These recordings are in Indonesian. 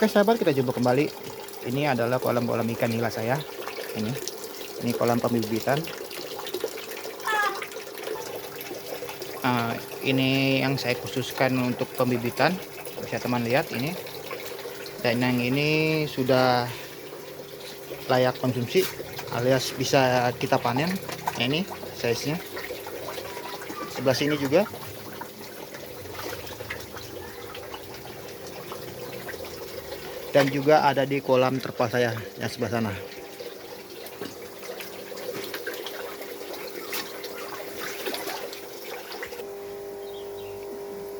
Oke sahabat, kita jumpa kembali. Ini adalah kolam-kolam ikan nila saya. Ini kolam pembibitan. Ini yang saya khususkan untuk pembibitan. Bisa teman lihat ini. Dan yang ini sudah layak konsumsi, alias bisa kita panen. Ini size-nya. Sebelah sini juga. Dan juga ada di kolam terpal saya yang sebelah sana.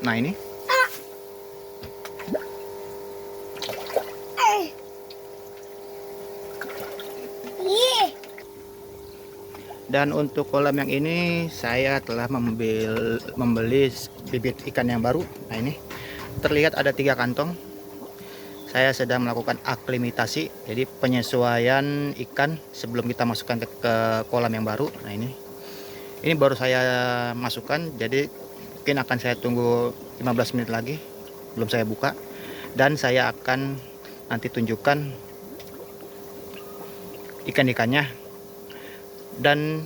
Nah ini. Dan untuk kolam yang ini saya telah membeli bibit ikan yang baru. Nah ini terlihat ada 3 kantong. Saya sedang melakukan aklimatasi, jadi penyesuaian ikan sebelum kita masukkan ke kolam yang baru. Nah ini baru saya masukkan, jadi mungkin akan saya tunggu 15 menit lagi, belum saya buka. Dan saya akan nanti tunjukkan ikan-ikannya. Dan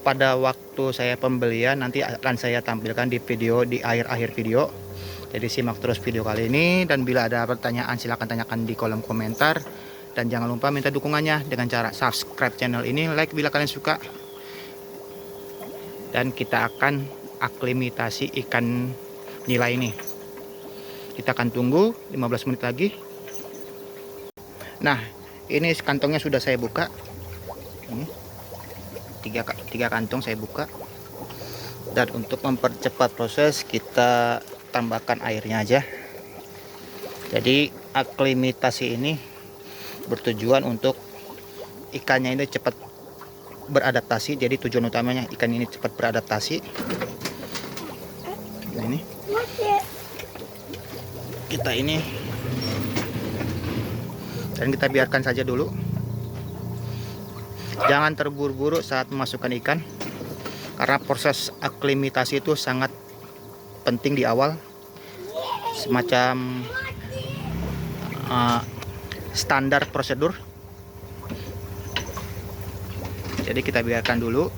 pada waktu saya pembelian nanti akan saya tampilkan di video, di akhir video. Jadi simak terus video kali ini, dan bila ada pertanyaan silahkan tanyakan di kolom komentar. Dan jangan lupa minta dukungannya dengan cara subscribe channel ini, like bila kalian suka. Dan kita akan aklimatasi ikan nila ini. Kita akan tunggu 15 menit lagi. Nah ini kantongnya sudah saya buka. Ini 3 kantong saya buka. Dan untuk mempercepat proses, kita tambahkan airnya aja. Jadi aklimatasi ini bertujuan untuk ikannya ini cepat beradaptasi. Jadi tujuan utamanya ikan ini cepat beradaptasi. Nah ini kita ini, dan kita biarkan saja dulu. Jangan terburu-buru saat memasukkan ikan, karena proses aklimatasi itu sangat penting di awal, semacam standar prosedur. Jadi kita biarkan dulu.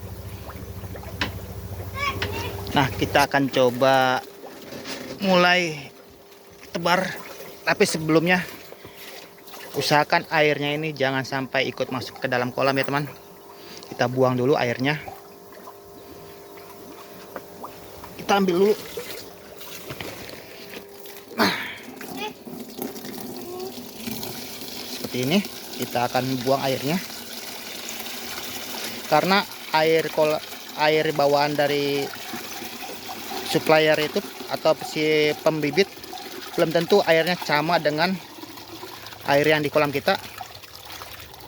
Nah kita akan coba mulai tebar, tapi sebelumnya usahakan airnya ini jangan sampai ikut masuk ke dalam kolam ya teman. Kita buang dulu airnya. Kita ambil dulu. Nah, seperti ini. Kita akan buang airnya, karena air bawaan dari supplier itu atau si pembibit belum tentu airnya sama dengan air yang di kolam kita.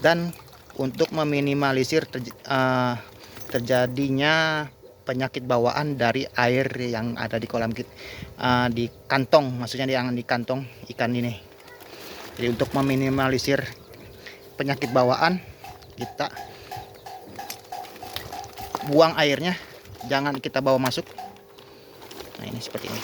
Dan untuk meminimalisir terjadinya penyakit bawaan dari air yang ada di kolam kita, di kantong, maksudnya yang di kantong ikan ini. Jadi untuk meminimalisir penyakit bawaan, kita buang airnya, jangan kita bawa masuk. Nah ini seperti ini.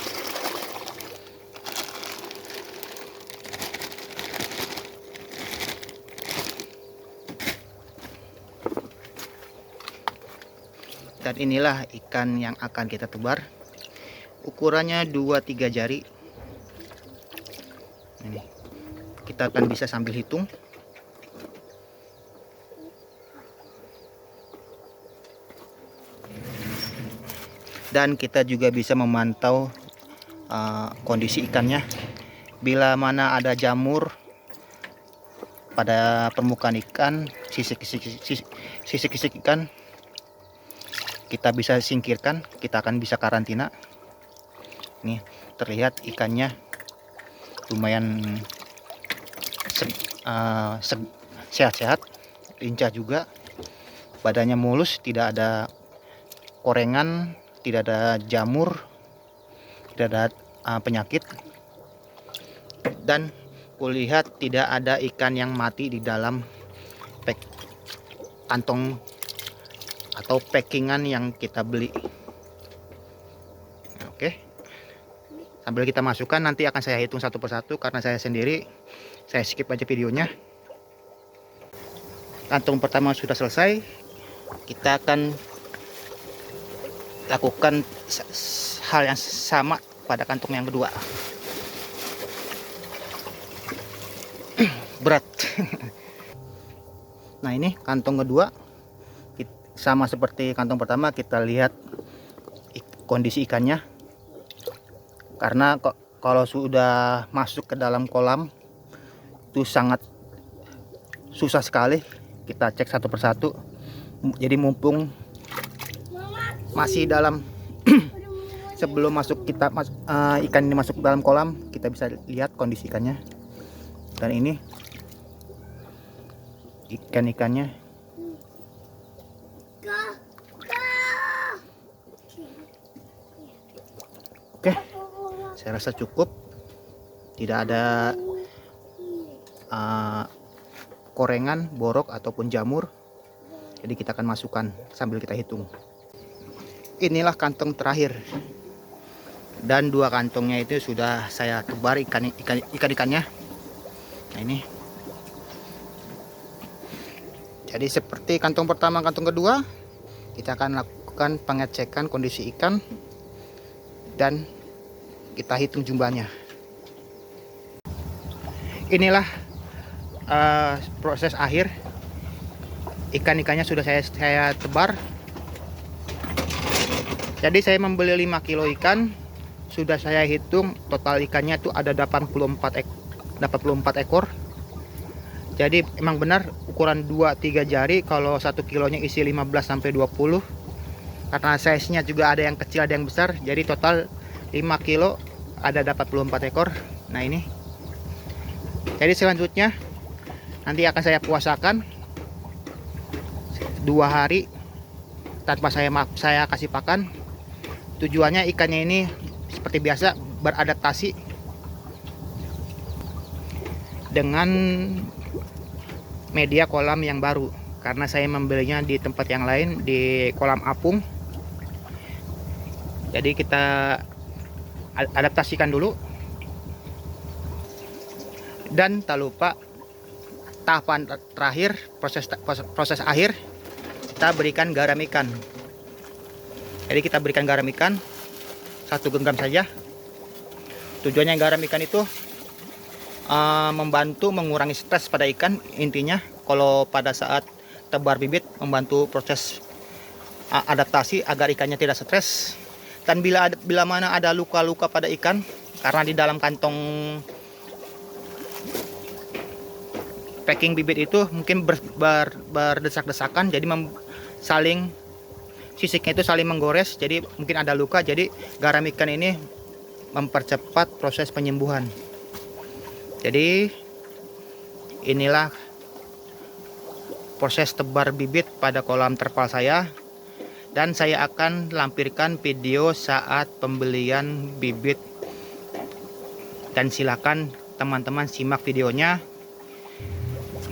Dan inilah ikan yang akan kita tebar. Ukurannya 2-3 jari. Ini kita akan bisa sambil hitung. Dan kita juga bisa memantau kondisi ikannya. Bila mana ada jamur pada permukaan ikan, sisik-sisik ikan, kita bisa singkirkan, kita akan bisa karantina. Nih terlihat ikannya lumayan sehat-sehat, lincah juga, badannya mulus, tidak ada korengan, tidak ada jamur, tidak ada penyakit. Dan kulihat tidak ada ikan yang mati di dalam kantong atau packingan yang kita beli. Oke, Sambil kita masukkan, nanti akan saya hitung satu persatu karena saya sendiri. Saya skip aja videonya. Kantung pertama sudah selesai. Kita akan lakukan hal yang sama pada kantung yang kedua. Berat. Nah, ini kantong kedua sama seperti kantong pertama. Kita lihat kondisi ikannya, karena kalau sudah masuk ke dalam kolam itu sangat susah sekali. Kita cek satu persatu. Jadi mumpung masih dalam sebelum masuk ikan ini masuk ke dalam kolam, kita bisa lihat kondisi ikannya. Dan ini ikan-ikannya. Oke, saya rasa cukup. Tidak ada korengan, borok ataupun jamur. Jadi kita akan masukkan sambil kita hitung. Inilah kantong terakhir. Dan 2 kantongnya itu sudah saya tebar ikan-ikannya. Nah, ini. Jadi seperti kantong pertama, kantong kedua, kita akan lakukan pengecekan kondisi ikan dan kita hitung jumlahnya. Inilah proses akhir. Ikan-ikannya sudah saya tebar. Jadi saya membeli 5 kilo ikan, sudah saya hitung total ikannya itu ada 84 ekor. Jadi emang benar ukuran 2-3 jari kalau 1 kilonya isi 15-20. Karena size-nya juga ada yang kecil ada yang besar. Jadi total 5 kilo ada 84 ekor. Nah, ini. Jadi selanjutnya nanti akan saya puasakan 2 hari tanpa saya kasih pakan. Tujuannya ikannya ini seperti biasa beradaptasi dengan media kolam yang baru, karena saya membelinya di tempat yang lain, di kolam apung. Jadi kita adaptasikan dulu. Dan tak lupa tahapan terakhir, proses akhir, kita berikan garam ikan. Jadi kita berikan garam ikan 1 genggam saja. Tujuannya garam ikan itu membantu mengurangi stres pada ikan. Intinya kalau pada saat tebar bibit, membantu proses adaptasi agar ikannya tidak stres. Dan bila mana ada luka-luka pada ikan, karena di dalam kantong packing bibit itu mungkin berdesak-desakan, jadi sisiknya itu saling menggores, jadi mungkin ada luka. Jadi garam ikan ini mempercepat proses penyembuhan. Jadi inilah proses tebar bibit pada kolam terpal saya, dan saya akan lampirkan video saat pembelian bibit. Dan silakan teman-teman simak videonya.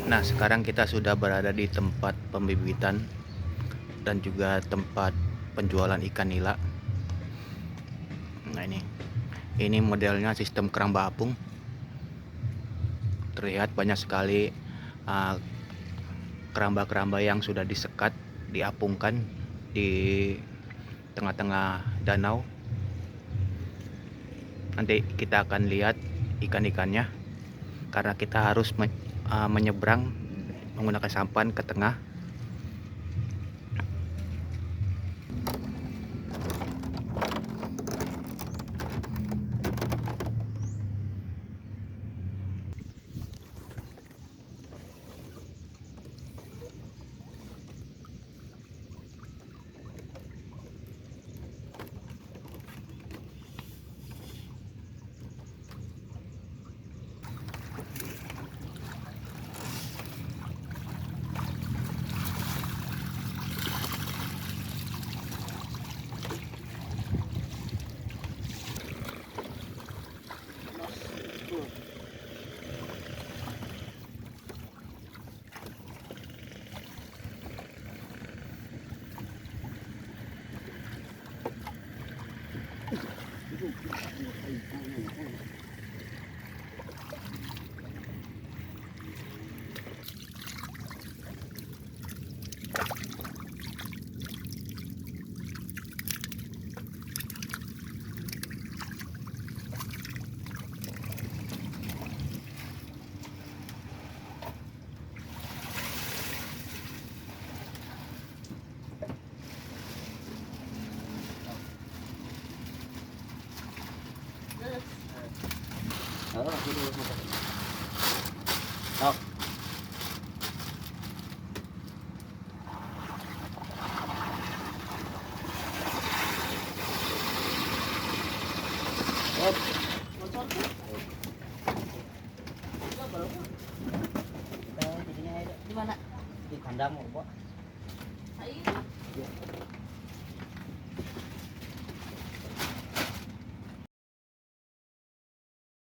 Nah, sekarang kita sudah berada di tempat pembibitan dan juga tempat penjualan ikan nila. Nah, ini modelnya sistem keramba apung. Terlihat banyak sekali keramba-keramba yang sudah disekat, diapungkan di tengah-tengah danau. Nanti kita akan lihat ikan-ikannya, karena kita harus menyeberang menggunakan sampan ke tengah. Sini dulu motor. Sok. Hop. Motor tuh. Jadinya di mana? Di kandang, Pak. Ayo.